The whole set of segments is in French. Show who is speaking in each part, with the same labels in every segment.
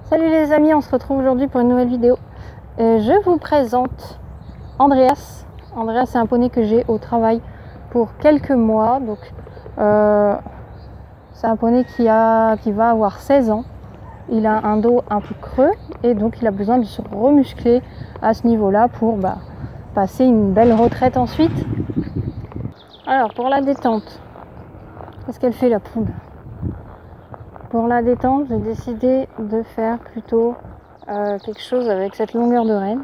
Speaker 1: Salut les amis, on se retrouve aujourd'hui pour une nouvelle vidéo. Je vous présente Andreas. Andreas, c'est un poney que j'ai au travail pour quelques mois. Donc, c'est un poney qui va avoir 16 ans. Il a un dos un peu creux et donc il a besoin de se remuscler à ce niveau-là pour passer une belle retraite ensuite. Alors, pour la détente, qu'est-ce qu'elle fait la poule? Pour la détente, j'ai décidé de faire plutôt quelque chose avec cette longueur de rêne.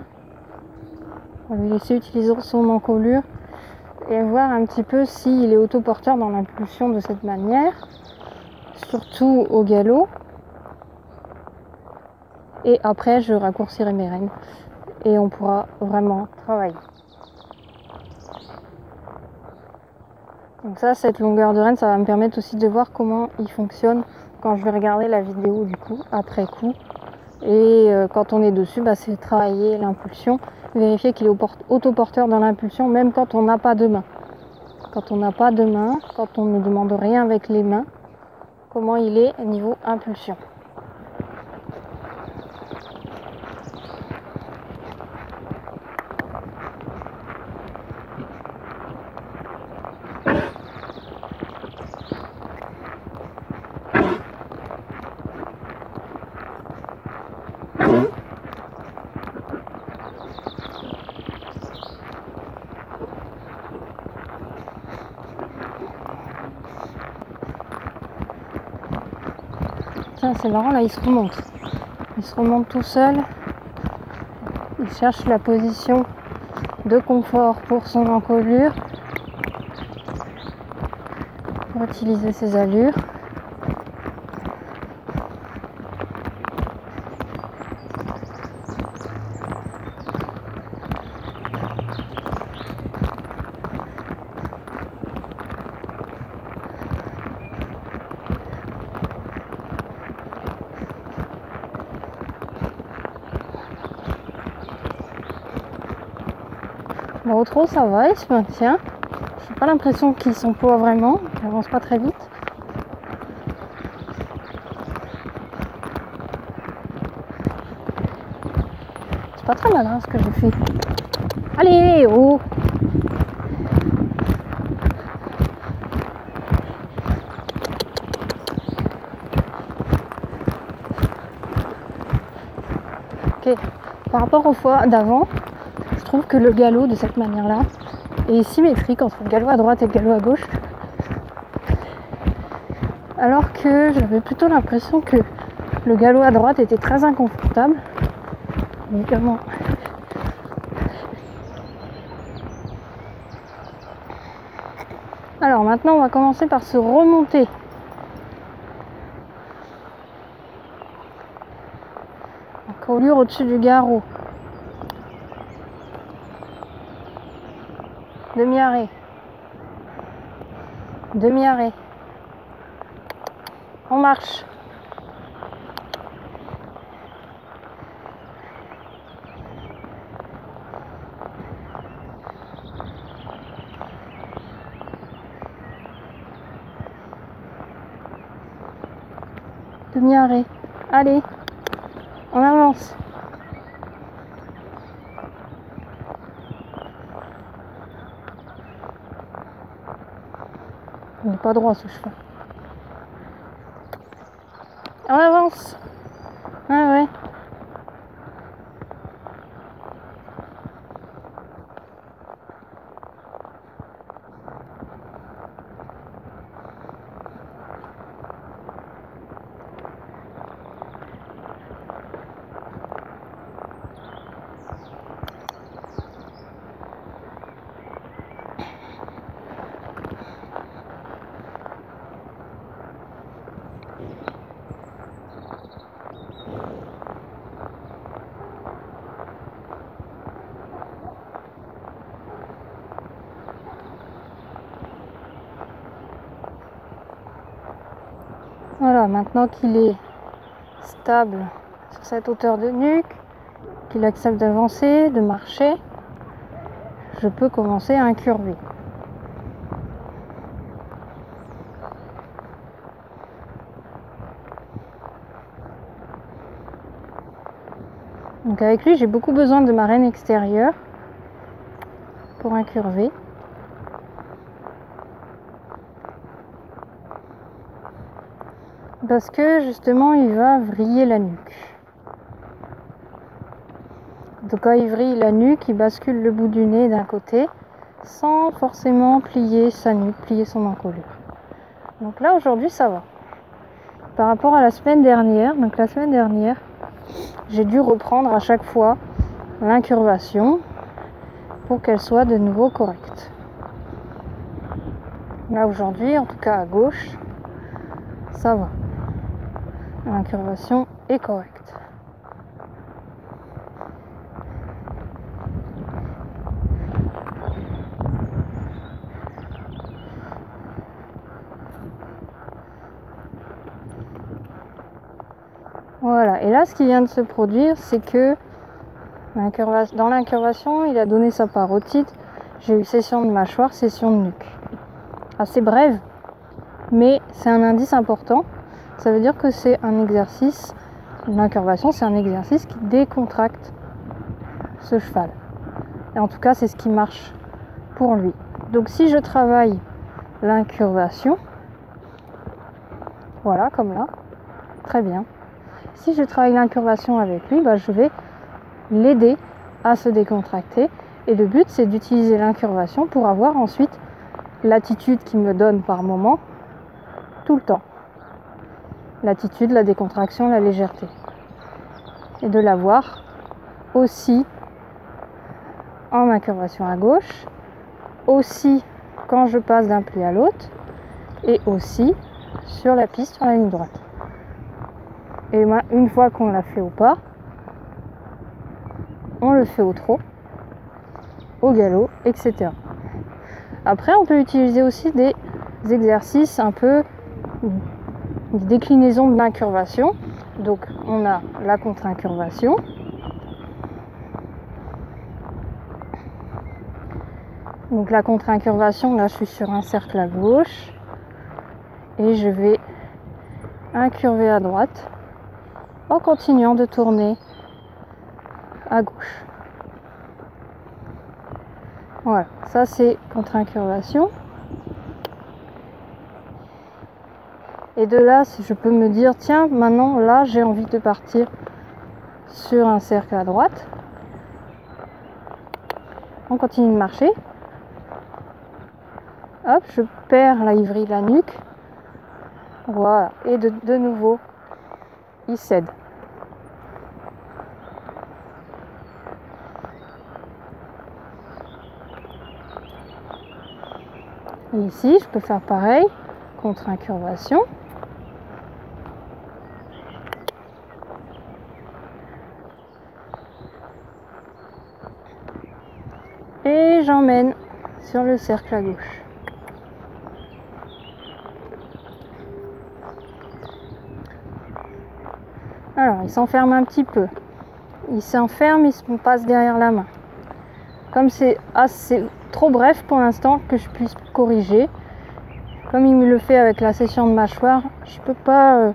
Speaker 1: On va lui laisser utiliser son encolure et voir un petit peu s'il est autoporteur dans l'impulsion de cette manière, surtout au galop. Et après, je raccourcirai mes rênes et on pourra vraiment travailler. Donc ça, cette longueur de rêne, ça va me permettre aussi de voir comment il fonctionne quand je vais regarder la vidéo du coup, après coup. Et quand on est dessus, c'est travailler l'impulsion, vérifier qu'il est autoporteur dans l'impulsion, même quand on n'a pas de main. Quand on n'a pas de main, quand on ne demande rien avec les mains, comment il est au niveau impulsion. Tiens, c'est marrant, là il se remonte. Il se remonte tout seul. Il cherche la position de confort pour son encolure, pour utiliser ses allures. Là, au trot, ça va, il se maintient. J'ai pas l'impression qu'il s'emploie vraiment, il avance pas très vite. C'est pas très malin ce que j'ai fait. Allez, oh! Ok, par rapport aux fois d'avant, je trouve que le galop de cette manière-là est symétrique entre le galop à droite et le galop à gauche. Alors que j'avais plutôt l'impression que le galop à droite était très inconfortable. Évidemment. Alors maintenant, on va commencer par se remonter. Encolure au-dessus du garrot. Demi-arrêt. Demi-arrêt. On marche. Demi-arrêt. Allez, on avance. Il n'est pas droit ce cheval. On avance. Ah ouais. Voilà, maintenant qu'il est stable sur cette hauteur de nuque, qu'il accepte d'avancer, de marcher, je peux commencer à incurver. Donc avec lui, j'ai beaucoup besoin de ma reine extérieure pour incurver. Parce que justement, il va vriller la nuque. Donc quand il vrille la nuque, il bascule le bout du nez d'un côté sans forcément plier sa nuque, plier son encolure. Donc là, aujourd'hui, ça va. Par rapport à la semaine dernière, donc la semaine dernière, j'ai dû reprendre à chaque fois l'incurvation pour qu'elle soit de nouveau correcte. Là aujourd'hui, en tout cas à gauche, ça va. L'incurvation est correcte. Voilà, et là ce qui vient de se produire, c'est que dans l'incurvation, il a donné sa part au titre. J'ai eu session de mâchoire, session de nuque. Assez brève, mais c'est un indice important. Ça veut dire que c'est un exercice, l'incurvation, c'est un exercice qui décontracte ce cheval. Et en tout cas, c'est ce qui marche pour lui. Donc si je travaille l'incurvation, voilà, comme là, très bien. Si je travaille l'incurvation avec lui, je vais l'aider à se décontracter. Et le but, c'est d'utiliser l'incurvation pour avoir ensuite l'attitude qu'il me donne par moment, tout le temps. L'attitude, la décontraction, la légèreté. Et de l'avoir aussi en incurvation à gauche, aussi quand je passe d'un pli à l'autre, et aussi sur la piste, sur la ligne droite. Et une fois qu'on l'a fait au pas, on le fait au trot, au galop, etc. Après, on peut utiliser aussi des exercices un peu des déclinaisons de l'incurvation. Donc, on a la contre-incurvation. Donc, la contre-incurvation, là, je suis sur un cercle à gauche et je vais incurver à droite en continuant de tourner à gauche. Voilà, ça c'est contre-incurvation. Et de là, je peux me dire, tiens, maintenant, là, j'ai envie de partir sur un cercle à droite. On continue de marcher. Hop, je perds la vrille la nuque. Voilà, et de nouveau, il cède. Et ici, je peux faire pareil, contre-incurvation. Et j'emmène sur le cercle à gauche. Alors, il s'enferme un petit peu. Il s'enferme, il se passe derrière la main. Comme c'est assez trop bref pour l'instant que je puisse corriger, comme il me le fait avec la session de mâchoire, je peux pas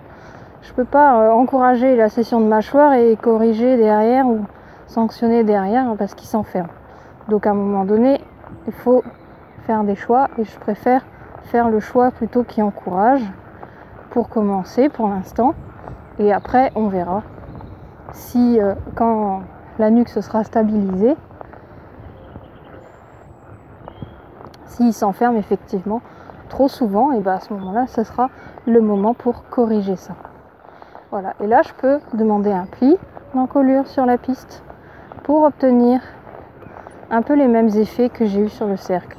Speaker 1: encourager la session de mâchoire et corriger derrière ou sanctionner derrière parce qu'il s'enferme. Donc à un moment donné, il faut faire des choix et je préfère faire le choix plutôt qui encourage pour commencer pour l'instant. Et après, on verra si quand la nuque se sera stabilisée, s'il s'enferme effectivement trop souvent, et à ce moment-là, ce sera le moment pour corriger ça. Voilà, et là, je peux demander un pli d'encolure sur la piste pour obtenir un peu les mêmes effets que j'ai eu sur le cercle.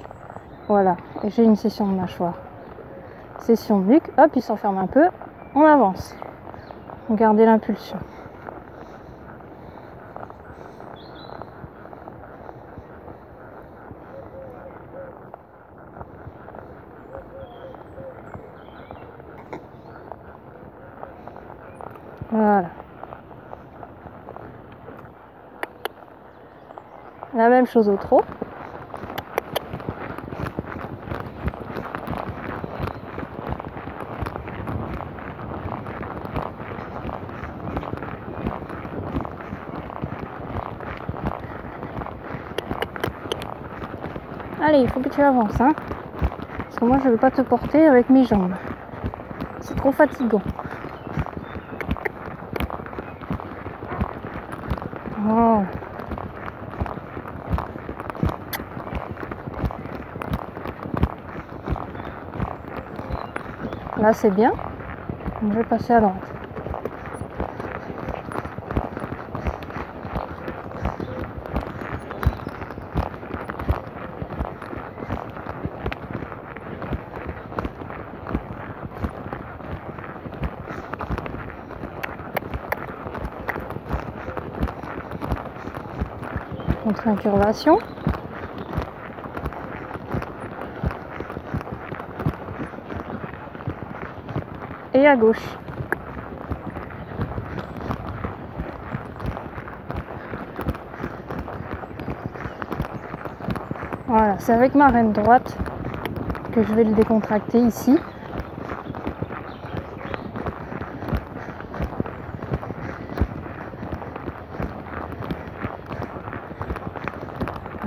Speaker 1: Voilà, et j'ai une session de mâchoire. Session de nuque, hop, il s'enferme un peu, on avance. Gardez l'impulsion. Voilà. La même chose au trot. Allez, il faut que tu avances, hein. Parce que moi, je ne veux pas te porter avec mes jambes. C'est trop fatigant. Oh. Là, c'est bien. Je vais passer à droite. Contre-incurvation. Et à gauche. Voilà, c'est avec ma reine droite que je vais le décontracter ici.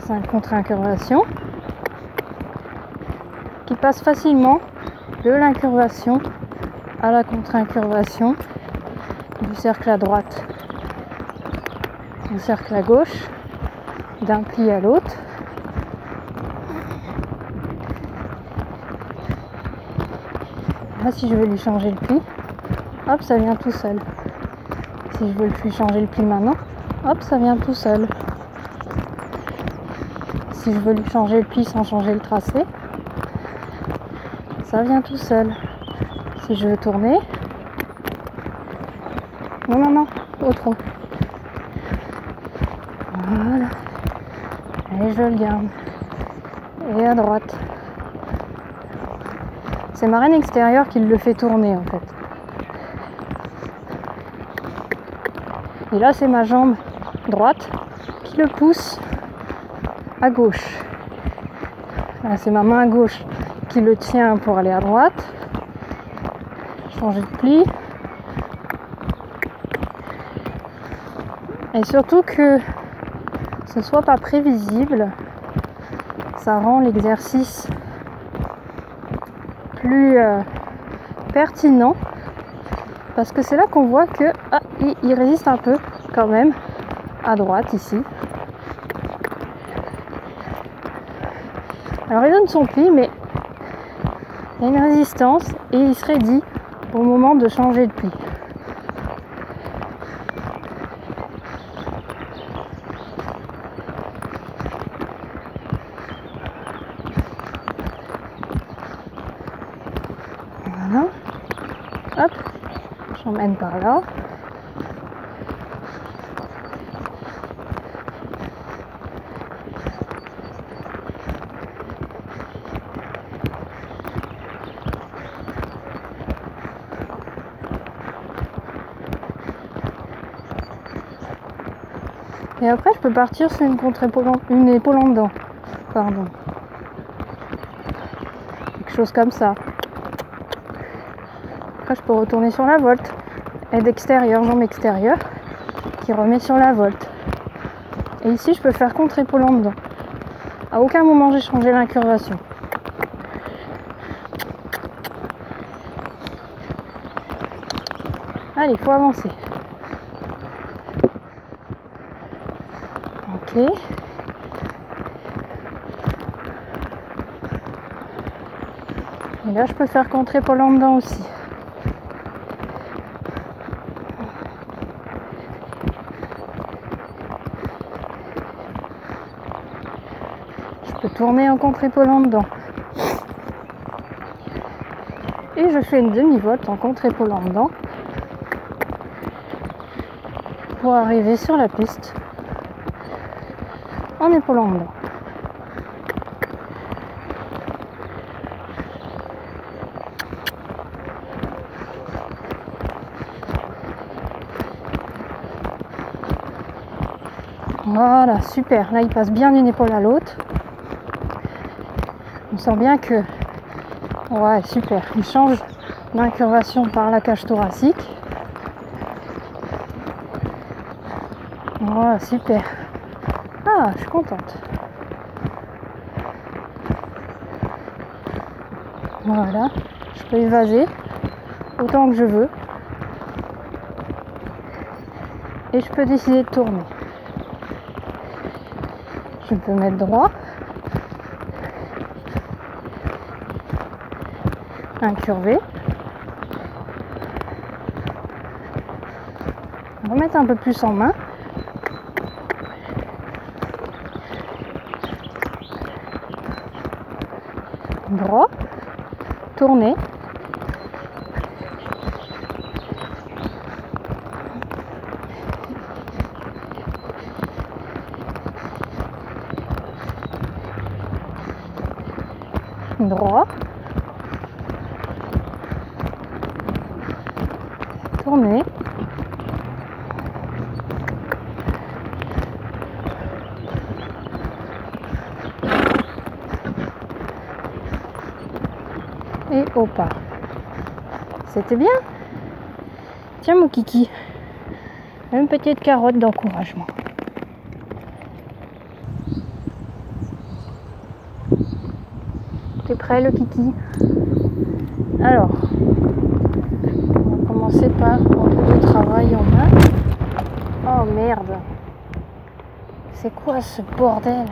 Speaker 1: C'est une contre-incurvation qui passe facilement de l'incurvation à la contre-incurvation du cercle à droite, du cercle à gauche, d'un pli à l'autre. Là, si je veux lui changer le pli, hop, ça vient tout seul. Si je veux lui changer le pli maintenant, hop, ça vient tout seul. Si je veux lui changer le pli sans changer le tracé, ça vient tout seul. Si je veux tourner, non, trop. Voilà. Et je le garde. Et à droite. C'est ma reine extérieure qui le fait tourner en fait. Et là, c'est ma jambe droite qui le pousse à gauche. Là, c'est ma main gauche qui le tient pour aller à droite. Changer de pli. Et surtout que ce soit pas prévisible, ça rend l'exercice plus pertinent, parce que c'est là qu'on voit que il résiste un peu quand même à droite ici. Alors il donne son pli, mais il y a une résistance et il se raidit au moment de changer de pli. Voilà. Hop, j'emmène par là. Et après, je peux partir sur une épaule en dedans. Pardon. Quelque chose comme ça. Après, je peux retourner sur la volte. Aide extérieure, jambe extérieure, qui remet sur la volte. Et ici, je peux faire contre-épaule en dedans. À aucun moment, j'ai changé l'incurvation. Allez, il faut avancer. Ok. Et là, je peux faire contre-épaule en dedans aussi. Je peux tourner en contre-épaule en dedans. Et je fais une demi-volte en contre-épaule en dedans pour arriver sur la piste en épaule en dedans. Voilà, super. Là, il passe bien d'une épaule à l'autre. On sent bien que... Ouais, super. Il change d'incurvation par la cage thoracique. Voilà, super. Ah, je suis contente. Voilà, je peux évaser autant que je veux. Et je peux décider de tourner. Je peux mettre droit. Incurvé. Remettre un peu plus en main. Droit. Tourner. Droit. Tourner. Et au pas. C'était bien. Tiens mon kiki. Une petite carotte d'encouragement. T'es prêt le kiki? Alors, on va commencer par un peu de travail en main. Oh merde. C'est quoi ce bordel?